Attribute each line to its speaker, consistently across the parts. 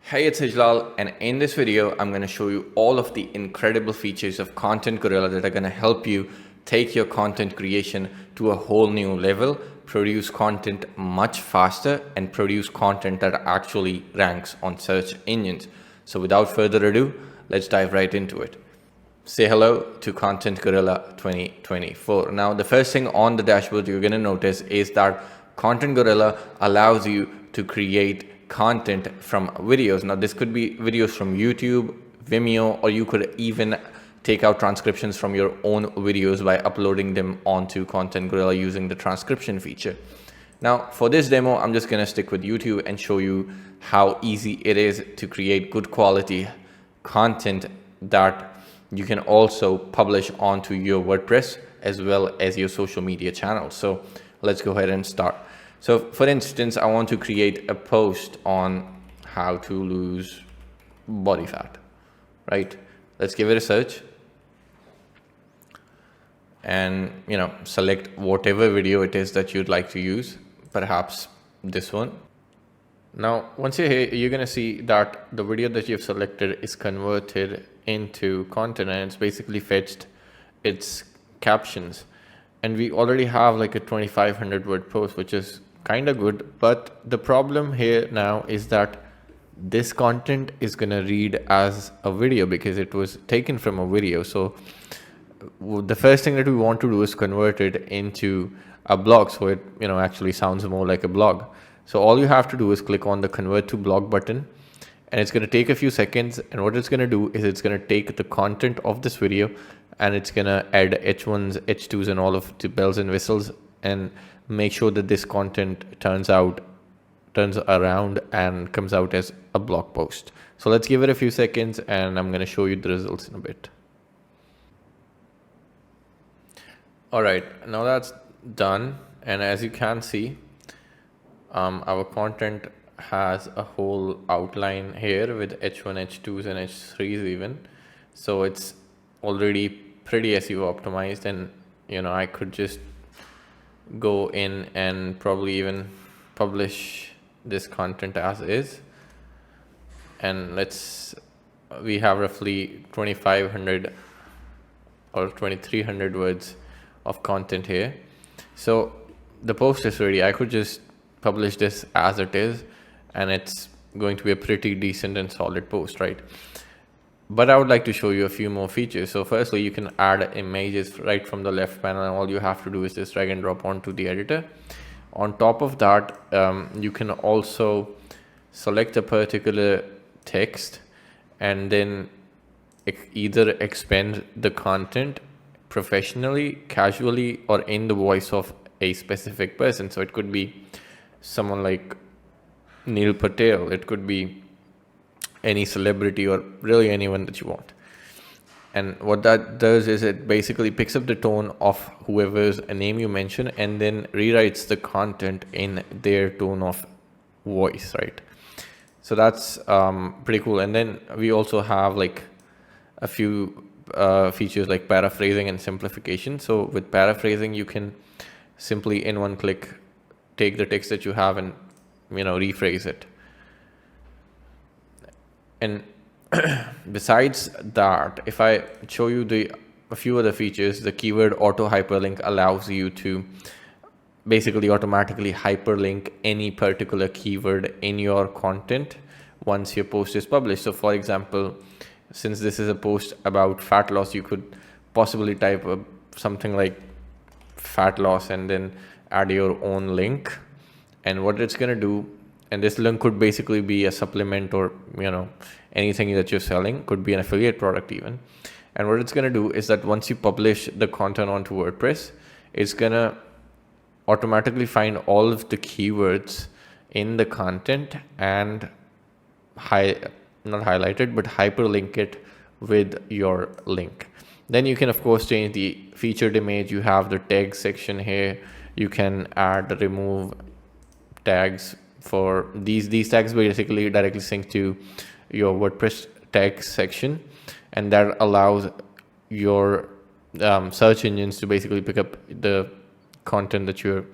Speaker 1: Hey, it's Ijlal, and in this video, I'm going to show you all of the incredible features of Content Gorilla that are going to help you take your content creation to a whole new level, produce content much faster, and produce content that actually ranks on search engines. So without further ado, let's dive right into it. Say hello to Content Gorilla 2024. Now, the first thing on the dashboard you're going to notice is that Content Gorilla allows you to create content from videos. Now, this could be videos from YouTube, Vimeo, or you could even take out transcriptions from your own videos by uploading them onto Content Gorilla using the transcription feature. Now, for this demo, I'm just going to stick with YouTube and show you how easy it is to create good quality content that you can also publish onto your WordPress as well as your social media channels. So let's go ahead and start. So for instance, I want to create a post on how to lose body fat, right? Let's give it a search and, select whatever video it is that you'd like to use, perhaps this one. Now, once you're here, you're going to see that the video that you've selected is converted into content and it's basically fetched its captions. And we already have like a 2,500 word post, which is kind of good. But the problem here now is that this content is going to read as a video because it was taken from a video. So the first thing that we want to do is convert it into a blog. So it, actually sounds more like a blog. So all you have to do is click on the convert to blog button, and it's going to take a few seconds. And what it's going to do is it's going to take the content of this video and it's going to add H1s, H2s, and all of the bells and whistles and make sure that this content turns around and comes out as a blog post. So let's give it a few seconds and I'm going to show you the results in a bit. All right, now that's done. And as you can see, our content has a whole outline here with H1, H2s, and H3s even. So it's already pretty SEO optimized, and I could just go in and probably even publish this content as is. And we have roughly 2,500 or 2,300 words of content here. So the post is ready. I could just publish this as it is, and it's going to be a pretty decent and solid post, right? But I would like to show you a few more features. So firstly, you can add images right from the left panel, and all you have to do is just drag and drop onto the editor. On top of that, you can also select a particular text and then either expand the content professionally, casually, or in the voice of a specific person. So it could be someone like Neil Patel, it could be any celebrity or really anyone that you want. And what that does is it basically picks up the tone of whoever's name you mention and then rewrites the content in their tone of voice, right? So that's pretty cool. And then we also have like a few features like paraphrasing and simplification. So with paraphrasing, you can simply in one click take the text that you have and rephrase it. And besides that, if I show you a few other features, the keyword auto hyperlink allows you to basically automatically hyperlink any particular keyword in your content once your post is published. So for example, since this is a post about fat loss, you could possibly type something like fat loss and then add your own link. And what it's going to do, and this link could basically be a supplement or anything that you're selling, could be an affiliate product even. And what it's going to do is that once you publish the content onto WordPress, it's going to automatically find all of the keywords in the content and not highlighted, but hyperlink it with your link. Then you can of course change the featured image. You have the tag section here. You can add, remove tags for these tags basically directly sync to your WordPress tag section, and that allows your search engines to basically pick up the content that you're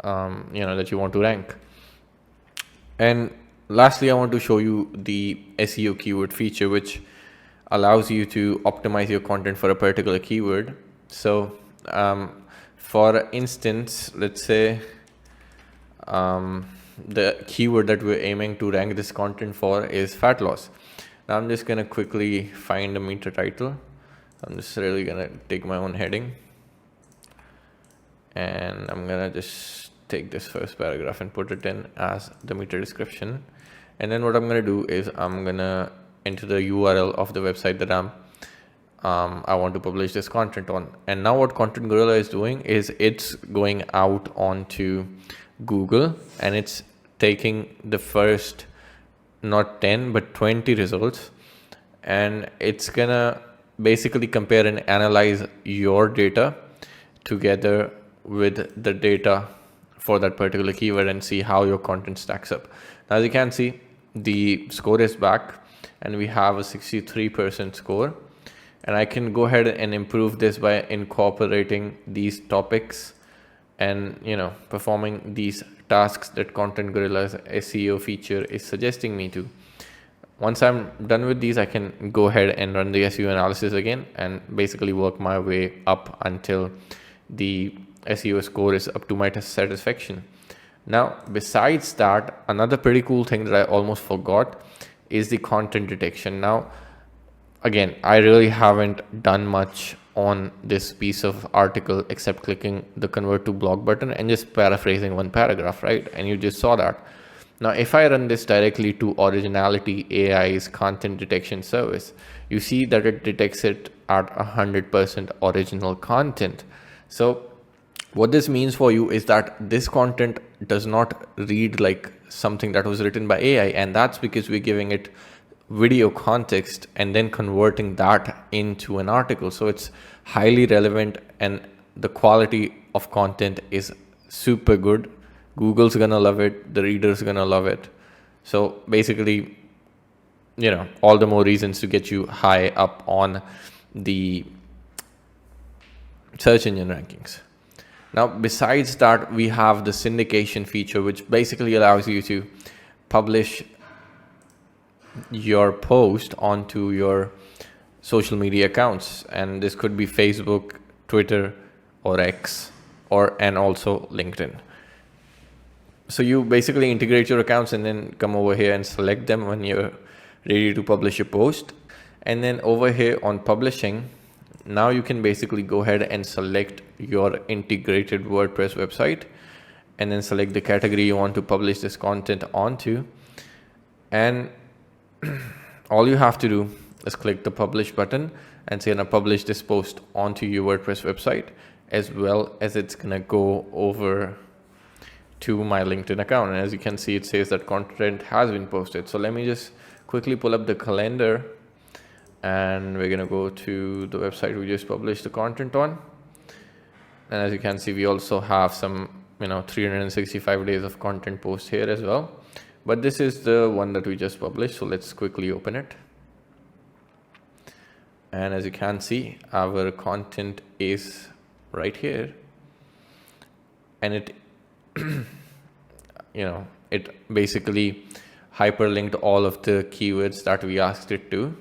Speaker 1: that you want to rank. And lastly, I want to show you the SEO keyword feature, which allows you to optimize your content for a particular keyword. So for instance, let's say the keyword that we're aiming to rank this content for is fat loss. Now I'm just gonna quickly find a meta title. I'm just really gonna take my own heading, and I'm gonna just take this first paragraph and put it in as the meta description. And then what I'm gonna do is I'm gonna enter the URL of the website that I want to publish this content on. And now what Content Gorilla is doing is it's going out onto Google and it's taking the first not 10 but 20 results, and it's gonna basically compare and analyze your data together with the data for that particular keyword and see how your content stacks up. Now, as you can see, the score is back and we have a 63% score, and I can go ahead and improve this by incorporating these topics and performing these tasks that Content Gorilla's SEO feature is suggesting me to. Once I'm done with these, I can go ahead and run the SEO analysis again and basically work my way up until the SEO score is up to my satisfaction. Now, besides that, another pretty cool thing that I almost forgot is the content detection. Now, again, I really haven't done much on this piece of article except clicking the convert to blog button and just paraphrasing one paragraph, right? And you just saw that. Now, if I run this directly to Originality AI's content detection service, you see that it detects it at 100% original content. So what this means for you is that this content does not read like something that was written by AI, and that's because we're giving it video context and then converting that into an article. So it's highly relevant and the quality of content is super good. Google's gonna love it, the reader's gonna love it. So basically, all the more reasons to get you high up on the search engine rankings. Now, besides that, we have the syndication feature, which basically allows you to publish your post onto your social media accounts, and this could be Facebook, Twitter, or X, and also LinkedIn. So you basically integrate your accounts and then come over here and select them when you're ready to publish your post. And then over here on publishing, now you can basically go ahead and select your integrated WordPress website and then select the category you want to publish this content onto. And all you have to do is click the publish button and say, "Now publish this post onto your WordPress website," as well as it's gonna go over to my LinkedIn account. And as you can see, it says that content has been posted. So let me just quickly pull up the calendar and we're gonna go to the website we just published the content on. And as you can see, we also have some 365 days of content post here as well. But this is the one that we just published, so let's quickly open it. And as you can see, our content is right here, and it it basically hyperlinked all of the keywords that we asked it to.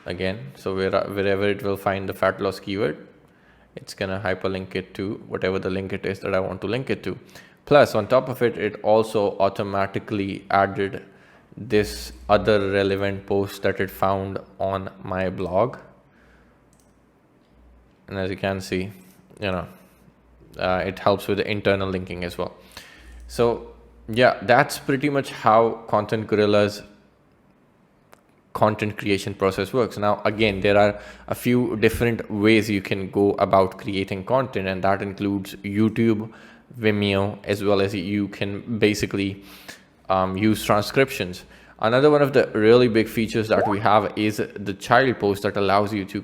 Speaker 1: Again, so wherever it will find the fat loss keyword, it's gonna hyperlink it to whatever the link it is that I want to link it to. Plus, on top of it, it also automatically added this other relevant post that it found on my blog. And as you can see, it helps with the internal linking as well. So yeah, that's pretty much how Content Gorilla's content creation process works. Now, again, there are a few different ways you can go about creating content, and that includes YouTube, Vimeo, as well as you can basically use transcriptions. Another one of the really big features that we have is the child post that allows you to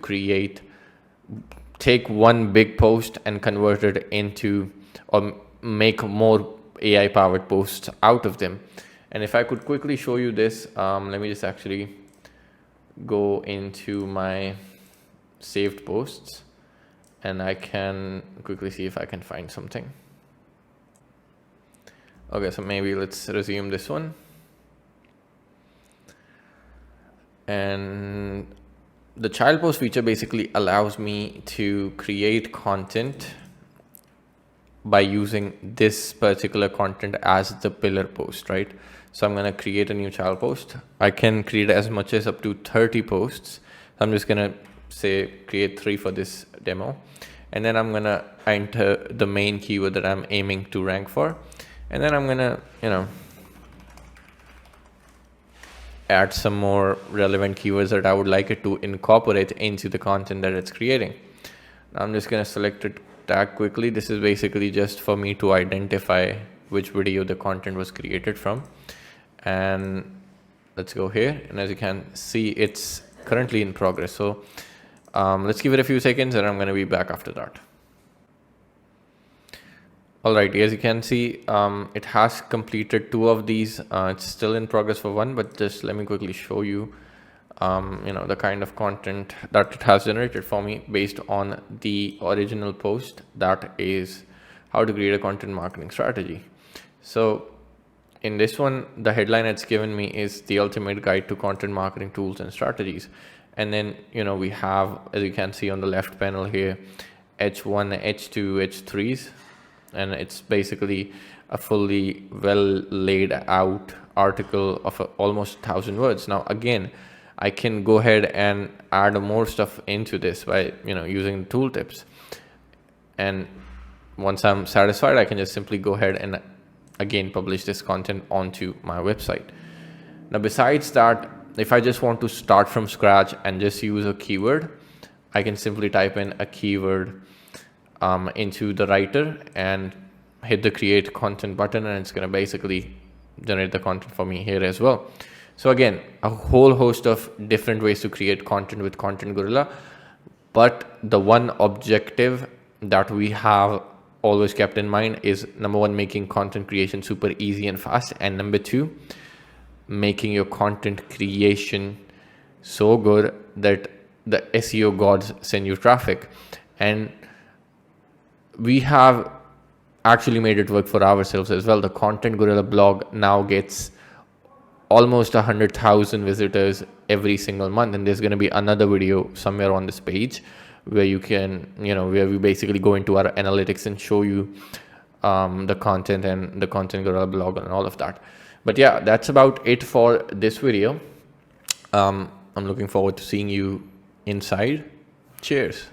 Speaker 1: take one big post and convert it into, or make more AI powered posts out of them. And if I could quickly show you this, let me just actually go into my saved posts and I can quickly see if I can find something. Okay, so maybe let's resume this one. And the child post feature basically allows me to create content by using this particular content as the pillar post, right? So I'm going to create a new child post. I can create as much as up to 30 posts. I'm just going to say create 3 for this demo. And then I'm going to enter the main keyword that I'm aiming to rank for. And then I'm going to, add some more relevant keywords that I would like it to incorporate into the content that it's creating. Now I'm just going to select it tag quickly. This is basically just for me to identify which video the content was created from. And let's go here. And as you can see, it's currently in progress. So let's give it a few seconds and I'm going to be back after that. Alright, as you can see, it has completed 2 of these. It's still in progress for 1, but just let me quickly show you, the kind of content that it has generated for me based on the original post, that is how to create a content marketing strategy. So in this one, the headline it's given me is the ultimate guide to content marketing tools and strategies. And then, we have, as you can see on the left panel here, H1, H2, H3s. And it's basically a fully well laid out article of almost 1,000 words. Now, again, I can go ahead and add more stuff into this by, using tooltips. And once I'm satisfied, I can just simply go ahead and again publish this content onto my website. Now, besides that, if I just want to start from scratch and just use a keyword, I can simply type in a keyword into the writer and hit the create content button, and it's going to basically generate the content for me here as well. So again, a whole host of different ways to create content with Content Gorilla, but the one objective that we have always kept in mind is, number 1, making content creation super easy and fast, and number 2, making your content creation so good that the SEO gods send you traffic. And we have actually made it work for ourselves as well. The Content Gorilla blog now gets almost 100,000 visitors every single month, and there's going to be another video somewhere on this page where you can, where we basically go into our analytics and show you the content and the Content Gorilla blog and all of that. But yeah, that's about it for this video. I'm looking forward to seeing you inside. Cheers.